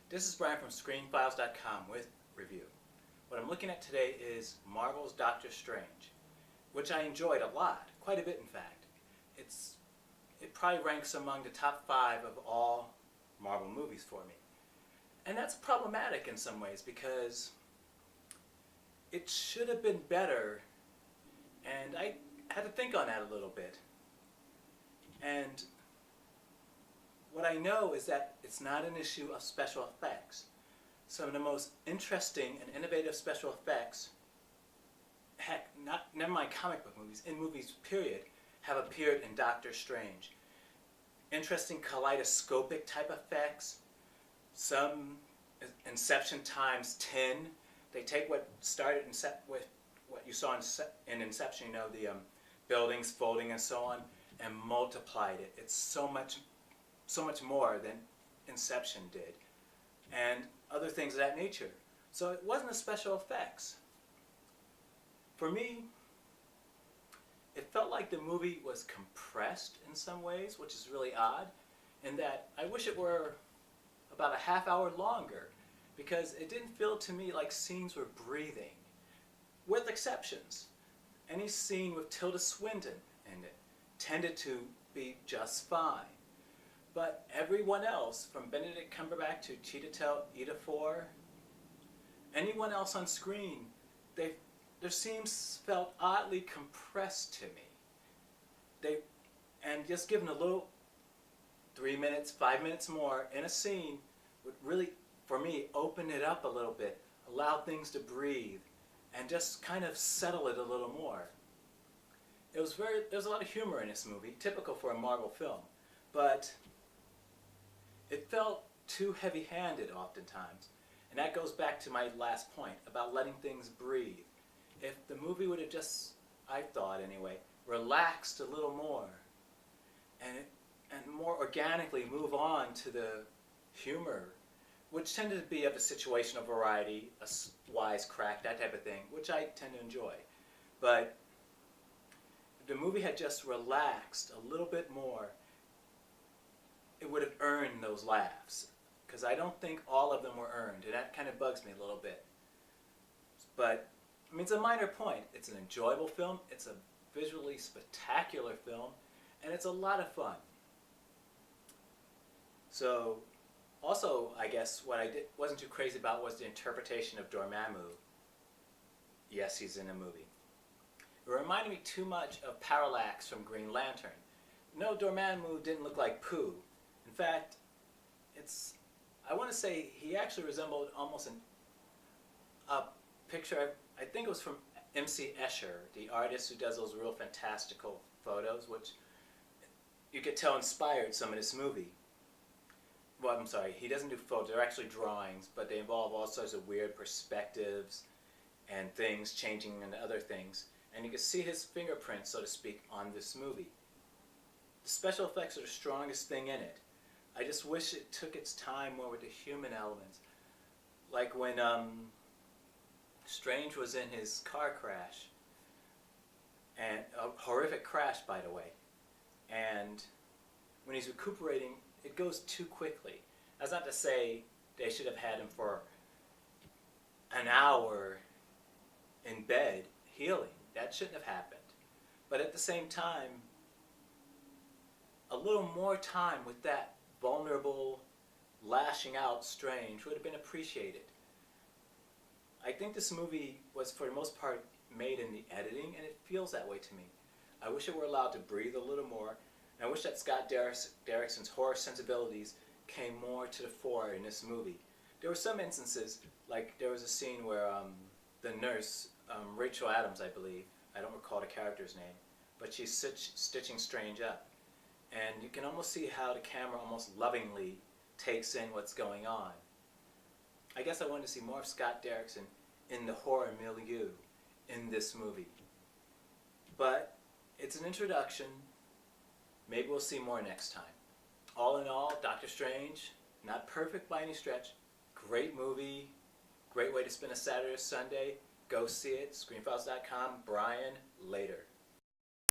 This is Brian from ScreenFiles.com with review. What I'm looking at today is Marvel's Doctor Strange, which I enjoyed a lot, quite a bit in fact. It probably ranks among the top 5 of all Marvel movies for me. And that's problematic in some ways because it should have been better, and I had to think on that a little bit. And what I know is that it's not an issue of special effects. Some of the most interesting and innovative special effects, heck, never mind comic book movies, in movies period, have appeared in Doctor Strange. Interesting kaleidoscopic type effects, some Inception times 10. They take what started with what you saw in Inception, the buildings folding and so on, and multiplied it. It's so much more than Inception did, and other things of that nature. So it wasn't the special effects. For me, it felt like the movie was compressed in some ways, which is really odd, in that I wish it were about a half hour longer, because it didn't feel to me like scenes were breathing, with exceptions. Any scene with Tilda Swinton in it tended to be just fine. But everyone else, from Benedict Cumberbatch to Chiwetel Ejiofor, anyone else on screen, their scenes felt oddly compressed to me. And just given a little 3 minutes, 5 minutes more in a scene would really, for me, open it up a little bit, allow things to breathe, and just kind of settle it a little more. There was a lot of humor in this movie, typical for a Marvel film, but it felt too heavy-handed oftentimes. And that goes back to my last point about letting things breathe. If the movie would have just, I thought anyway, relaxed a little more and more organically move on to the humor, which tended to be of a situational variety, a wisecrack, that type of thing, which I tend to enjoy. But if the movie had just relaxed a little bit more, it would have earned those laughs, because I don't think all of them were earned, and that kind of bugs me a little bit. But I mean, it's a minor point. It's an enjoyable film, it's a visually spectacular film, and it's a lot of fun. So also, I guess what I wasn't too crazy about was the interpretation of Dormammu. Yes, he's in a movie. It reminded me too much of Parallax from Green Lantern. No, Dormammu didn't look like Pooh. In fact, I want to say he actually resembled almost a picture, I think it was from M.C. Escher, the artist who does those real fantastical photos, which you could tell inspired some of this movie. Well, I'm sorry, he doesn't do photos, they're actually drawings, but they involve all sorts of weird perspectives and things changing into other things. And you can see his fingerprints, so to speak, on this movie. The special effects are the strongest thing in it. I just wish it took its time more with the human elements. Like when Strange was in his car crash, and a horrific crash, by the way, and when he's recuperating, it goes too quickly. That's not to say they should have had him for an hour in bed healing. That shouldn't have happened. But at the same time, a little more time with that vulnerable, lashing out Strange would have been appreciated. I think this movie was, for the most part, made in the editing, and it feels that way to me. I wish it were allowed to breathe a little more, and I wish that Scott Derrickson's horror sensibilities came more to the fore in this movie. There were some instances, like there was a scene where the nurse, Rachel Adams, I believe, I don't recall the character's name, but she's stitching Strange up. And you can almost see how the camera almost lovingly takes in what's going on. I guess I wanted to see more of Scott Derrickson in the horror milieu in this movie. But it's an introduction. Maybe we'll see more next time. All in all, Doctor Strange, not perfect by any stretch. Great movie. Great way to spend a Saturday or Sunday. Go see it. ScreenFiles.com. Brian, later.